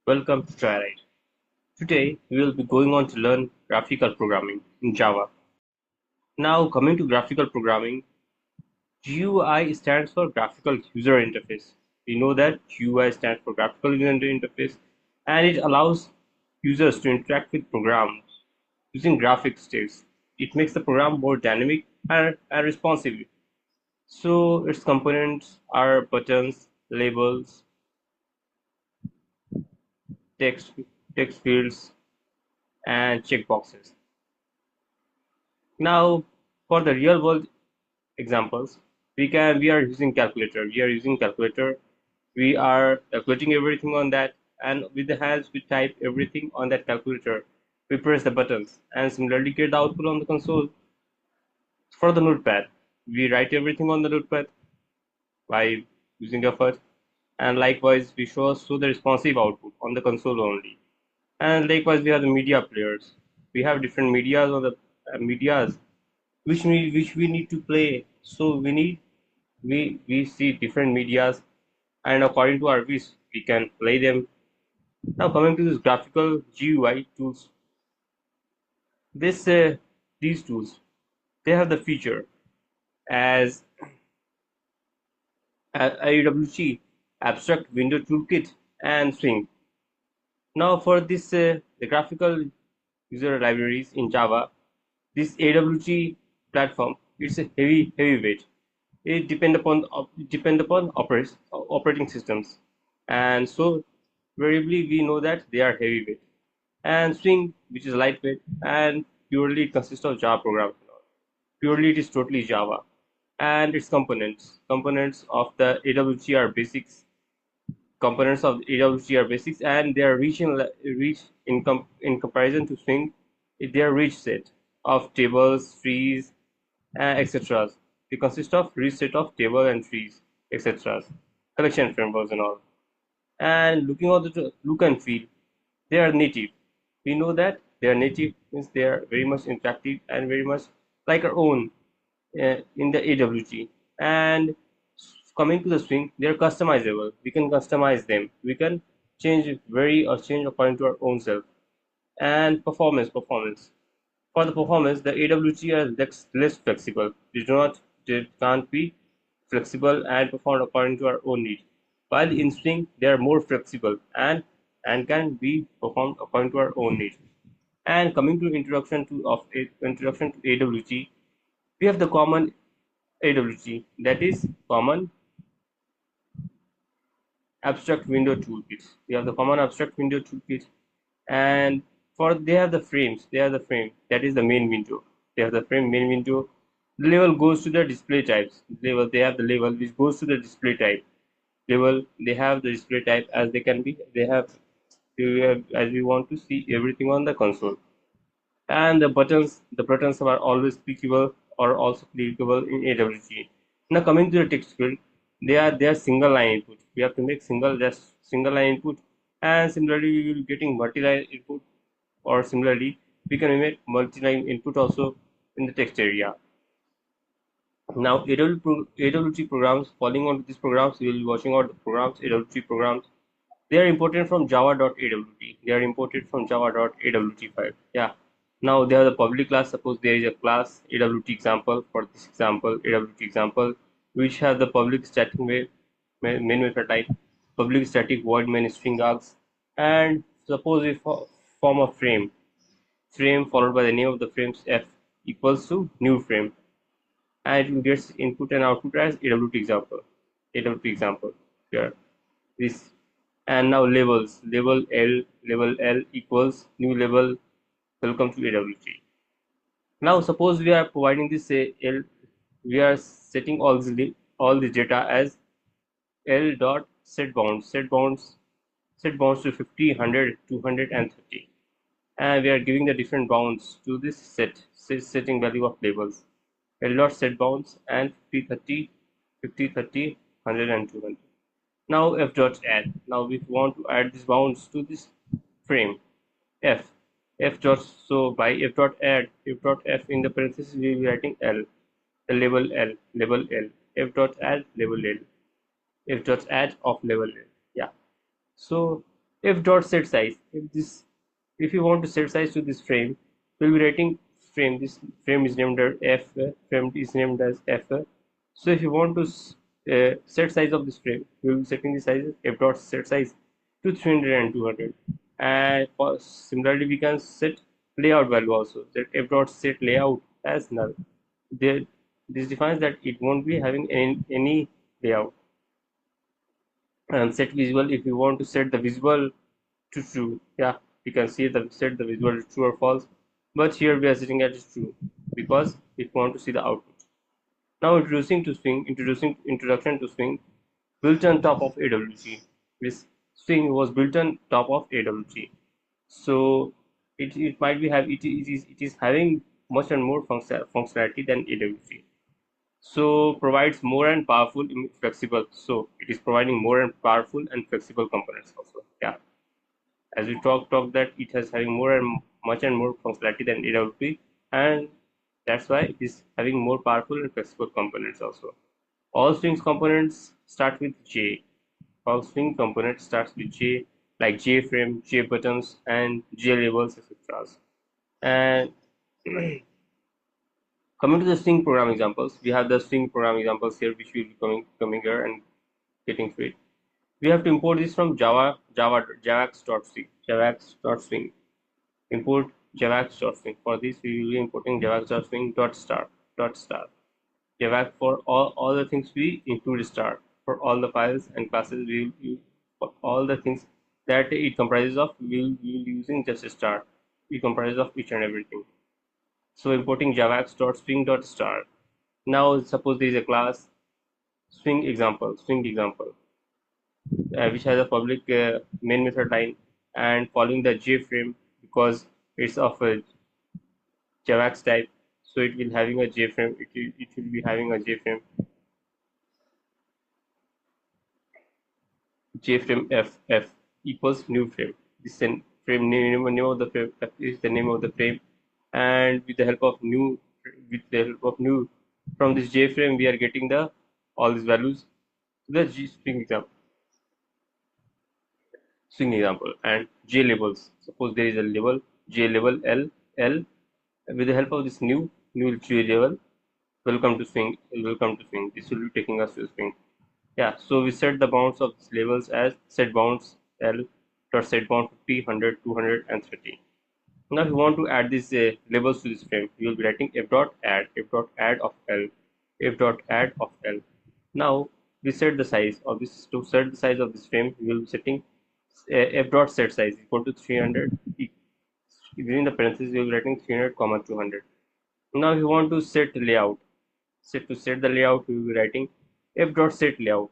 Welcome to Twilight. Today we will be going on to learn graphical programming in Java. Now coming to graphical programming, GUI stands for Graphical User Interface. We know that GUI stands for Graphical User Interface and it allows users to interact with programs using graphics text. It makes the program more dynamic and responsive. So its components are buttons, labels, text, text fields, and checkboxes. Now, for the real world examples, we are using calculator. We are using calculator. We are calculating everything on that, and with the hands we type everything on that calculator. We press the buttons, and similarly get the output on the console. For the notepad, we write everything on the notepad by using effort, and likewise we show the responsive output on the console only. And likewise we have the media players. We have different medias on the medias which we need to play. So we see different medias, and according to our wish we can play them. Now coming to this graphical GUI tools, this these tools, they have the feature as AWT, abstract window toolkit, and Swing. Now for this the graphical user libraries in Java, this AWT platform, it's a heavyweight. It depend upon operating systems, and so variably we know that they are heavyweight. And Swing, which is lightweight and purely it consists of Java programs. Purely it is totally Java, and its components of the AWT are basics. Components of the AWT are basics, and they are rich in comparison to Swing. They are rich set of tables, trees, etc. They consist of rich set of table and trees, etc. Collection frameworks and all. And looking at the look and feel, they are native. We know that they are native means they are very much interactive and very much like our own in the AWT. And coming to the Swing, they are customizable. We can customize them. We can change according to our own self. And performance. For the performance, the AWT are less flexible. They can't be flexible and performed according to our own need. While in Swing, they are more flexible and can be performed according to our own need. And coming to introduction to AWT, we have the common AWT, that is common abstract window toolkit. We have the common abstract window toolkit, and for they have the frames. They have the frame, that is the main window. They have the frame main window. The label goes to the display types. Label, they have the label which goes to the display type. Label, they have the display type as they can be. They have as we want to see everything on the console. And the buttons are always clickable or also clickable in AWT. Now coming to the text field, they are single line input. We have to make single line input, and similarly we will getting multi-line input, or similarly we can make multi-line input also in the text area. Now AWT programs, falling on these programs, we will be watching out the programs, AWT programs. They are imported from java.awt. They are imported from java.awt file. Yeah. Now they have the public class. Suppose there is a class AWT example. For this example, AWT example, which have the public static main method type, public static void main string args, and suppose we form a frame followed by the name of the frames f equals to new frame, and it gets input and output as AWT example. AWT example here. This, and now labels, label L equals new label, welcome to AWT. Now suppose we are providing this L, we are setting all the data as L dot set bounds to 50, 100, 200, and 30, and we are giving the different bounds to this setting value of labels. L dot set bounds and 50, 30, 30, 100, and 200. Now f dot add. Now we want to add these bounds to this frame f. F dot, so by f dot add, f dot f in the parenthesis we will be writing L, the label L, f dot add label L, f dot add of label L. Yeah. So f dot set size. If you want to set size to this frame, we'll be writing frame. This frame is named as f. Frame is named as f. So if you want to set size of this frame, we'll be setting the size f dot set size to 300 and 200. And similarly, we can set layout value also. That f dot set layout as null. There, this defines that it won't be having any layout. And set visual, if you want to set the visual to true, yeah, you can see the set the visual to true or false, but here we are setting it as true because we want to see the output. Now introduction to Swing, built on top of AWT. This Swing was built on top of AWT, so it might be it is having much and more functionality than AWT. So provides more and powerful flexible. So it is providing more and powerful and flexible components also. Yeah, as we talked that it has having more and much and more functionality than AWT, and that's why it is having more powerful and flexible components also. All Swings components start with J. All Swing components starts with J, like J frame, J buttons, and J labels, etc. And coming to the Swing program examples, we have the Swing program examples here, which will be coming here and getting to it. We have to import this from javax.swing. Import javax.swing. For this, we will be importing javax.swing dot star. Javax for all the things we include star. For all the files and classes we will use, for all the things that it comprises of, we will be using just a star. It comprises of each and everything. So importing javax.swing.star. Now suppose there is a class swing example, which has a public main method line and following the J frame because it's of a javax type. So it will having a J frame. It will be having a J frame. J frame f equals new frame. This is frame name of the frame. F is the name of the frame, and with the help of new from this J frame, we are getting the all these values to the G swing example and J labels. Suppose there is a label J label L. With the help of this new J label, welcome to swing. This will be taking us to swing. Yeah, so we set the bounds of these labels as set bounds L dot set bound 50, 100, 200, and 30. Now, if you want to add these labels to this frame, you will be writing f dot add of L, Now we set the size of this. To set the size of this frame, we will be setting f dot set size equal to 300. Within the parentheses, we will be writing 300 comma 200. Now, if you want to set layout, to set the layout, we will be writing f dot set layout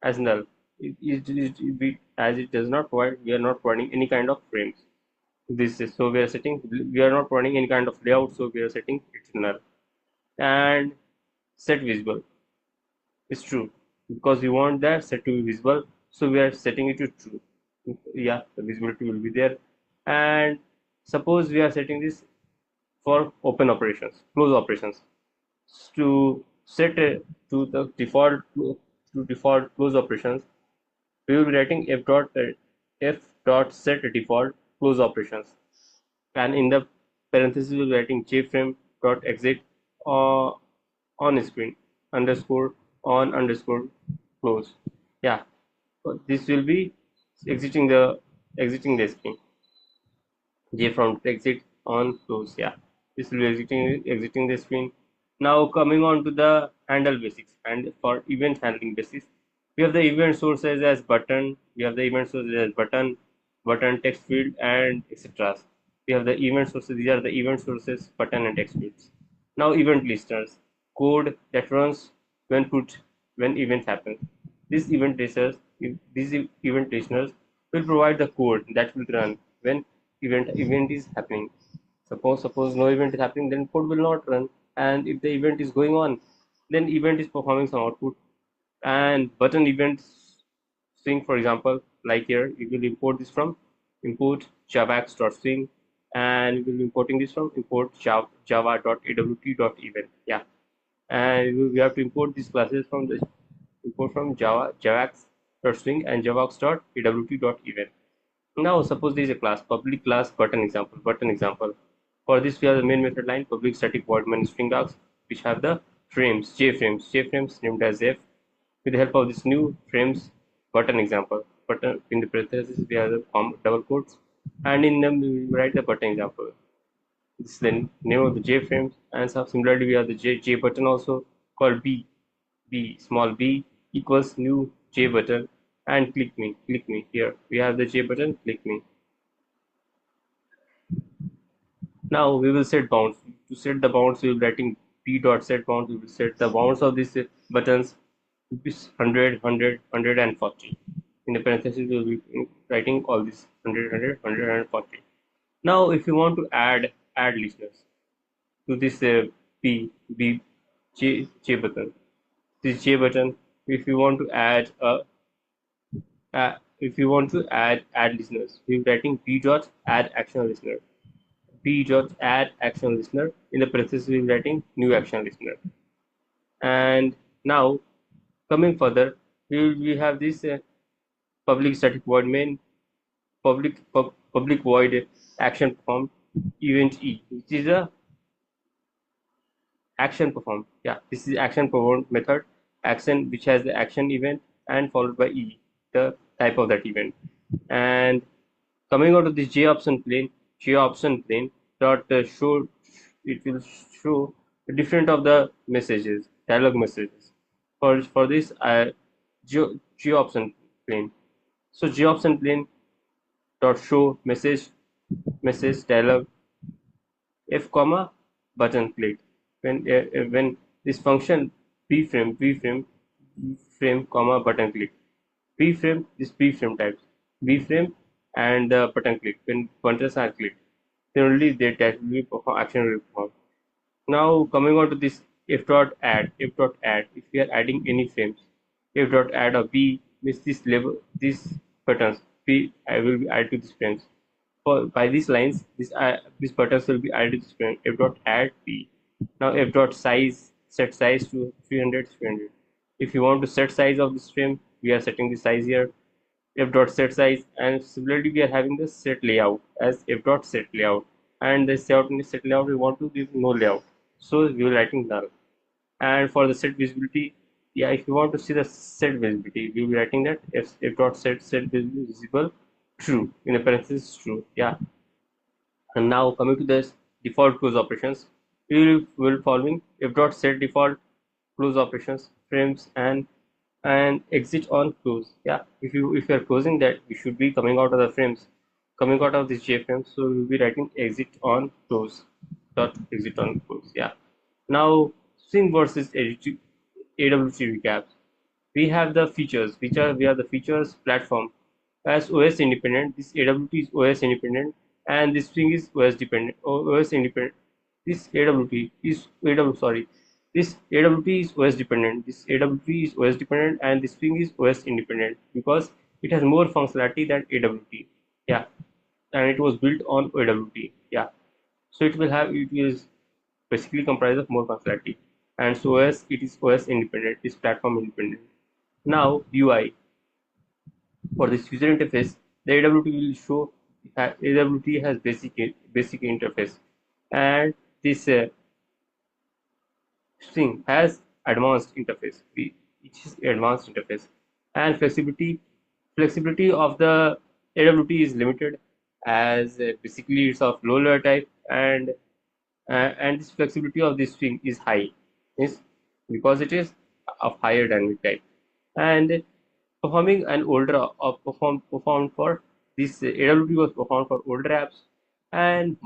as null. As it does not provide, we are not providing any kind of frames. This is so we are not providing any kind of layout, so we are setting it's null. And set visible is true because we want that set to be visible, so we are setting it to true. Yeah, the visibility will be there. And suppose we are setting this for open operations, close operations. To set to the default close operations, we will be writing f dot set default close operations, and in the parentheses we will be writing jframe dot exit on screen underscore on underscore close. Yeah, so this will be exiting the screen. J from exit on close. Yeah, this will be exiting the screen. Now coming on to the handle basics, and for event handling basis, we have the event sources as button. Button text field, and etc. We have the event sources. These are the event sources, button and text fields. Now event listeners, code that runs when events happen. These event listeners will provide the code that will run when event is happening. Suppose no event is happening, then code will not run. And if the event is going on, then event is performing some output. And button events swing, for example, like here, we will import this from import javax.swing, and we will be importing this from import java.awt.event. Yeah, and we have to import these classes from the import from javax.swing and javax.awt.event. Now suppose there is a class, public class button example. For this we have the main method line, public static void main string args, which have the frames, j frames named as f. With the help of this new frames button example, button in the parentheses we have the double quotes, and in them we will write the button example. This is the name of the j frames, and so similarly we have the j button also called b small b equals new j button, and click me. Here we have the j button, click me. Now we will set bounds. To set the bounds, we will writing p dot set bounds. We will set the bounds of these buttons, is 100, 100, and 40. In the parentheses, we will be writing all these 100, 100, 100, and 40. Now, if you want to add listeners to this p b j button, this j button, if you want to add listeners, we will writing p dot add action listener. P dot add action listener. In the parentheses, we will writing new action listener. And now coming further, we have this public static void main public void action performed event e, which is a action performed. Yeah, this is action performed method, action which has the action event and followed by e, the type of that event. And coming out of this j option plane dot show, it will show the different of the messages, dialog messages. For this j option plane. So j option plane dot show message dialog f comma button click. When this function b frame comma button click, b frame, this b frame types b frame and the button click, when buttons are clicked, then only that will be action will be performed. Now coming on to this f dot add, if we are adding any frames, f dot add of b means this level, these buttons b I will be added to this frames. For by these lines, these buttons will be added to this frame. F dot add b. Now f dot size, set size to 300 300. If you want to set size of this frame, we are setting the size here, f dot set size. And similarly we are having the set layout as f dot set layout, and the set layout we want to give no layout, so we are writing null. And for the set visibility, yeah, if you want to see the set visibility, we will be writing that f dot set visible true, in a parenthesis true. Yeah. And now coming to this default close operations, we will following f dot set default close operations frames and exit on close. Yeah, if you are closing that, we should be coming out of the frames, coming out of this jframe, so we will be writing exit on close dot exit on close. Yeah. Now Swing versus AWT recaps. We have the features, we have the features platform as OS independent. This AWT is OS independent, and this Swing is OS dependent, OS independent. This AWT is this AWT is OS dependent. This AWT is OS dependent, and this Swing is OS independent because it has more functionality than AWT. Yeah, and it was built on AWT. Yeah, so it is basically comprised of more functionality. And so OS, it is OS independent, is platform independent. Now UI, for this user interface, the AWT will show AWT has basic interface, and this Swing has advanced interface, which is advanced interface. And flexibility of the AWT is limited, as basically it's of low layer type, and this flexibility of this Swing is high, is because it is of higher dynamic type. And performing an older performed for this AWT was performed for older apps, and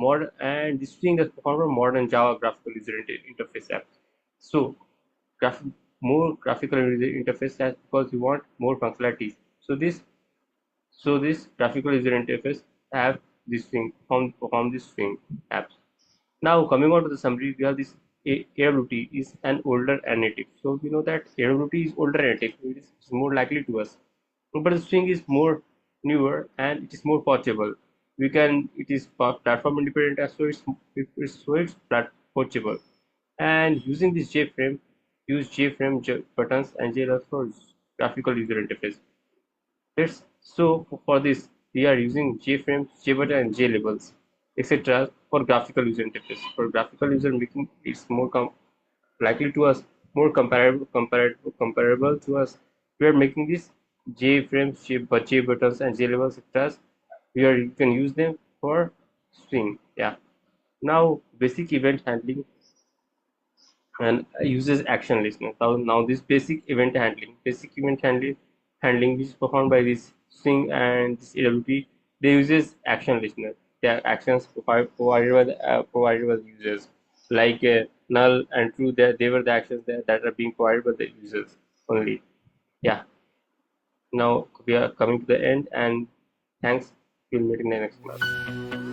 this Swing is performed for modern Java graphical user interface apps. So graph, more graphical user interface apps, because you want more functionalities. So this graphical user interface have this Swing perform this Swing apps. Now coming on to the summary, we have this AWT is an older and native. So we know that AWT is older and native, it is more likely to us. But the Swing is more newer and it is more portable. It is platform independent, as so it's portable. And using this JFrame, use buttons and JLS for graphical user interface. Let's so for this we are using JFrames, JButton, and JLabels, etc. for graphical user interface. For graphical user making, it's more likely to us, more comparable to us. We are making these JFrames, JButtons, and JLabels, etc. You can use them for Swing. Yeah. Now, basic event handling and uses action listener. Now this basic event handling which is performed by this Swing and this AWT, they uses action listener. They are actions provided by the users, like null and true. They were the actions that are being provided by the users only. Yeah. Now we are coming to the end, and thanks. We'll meet in the next class.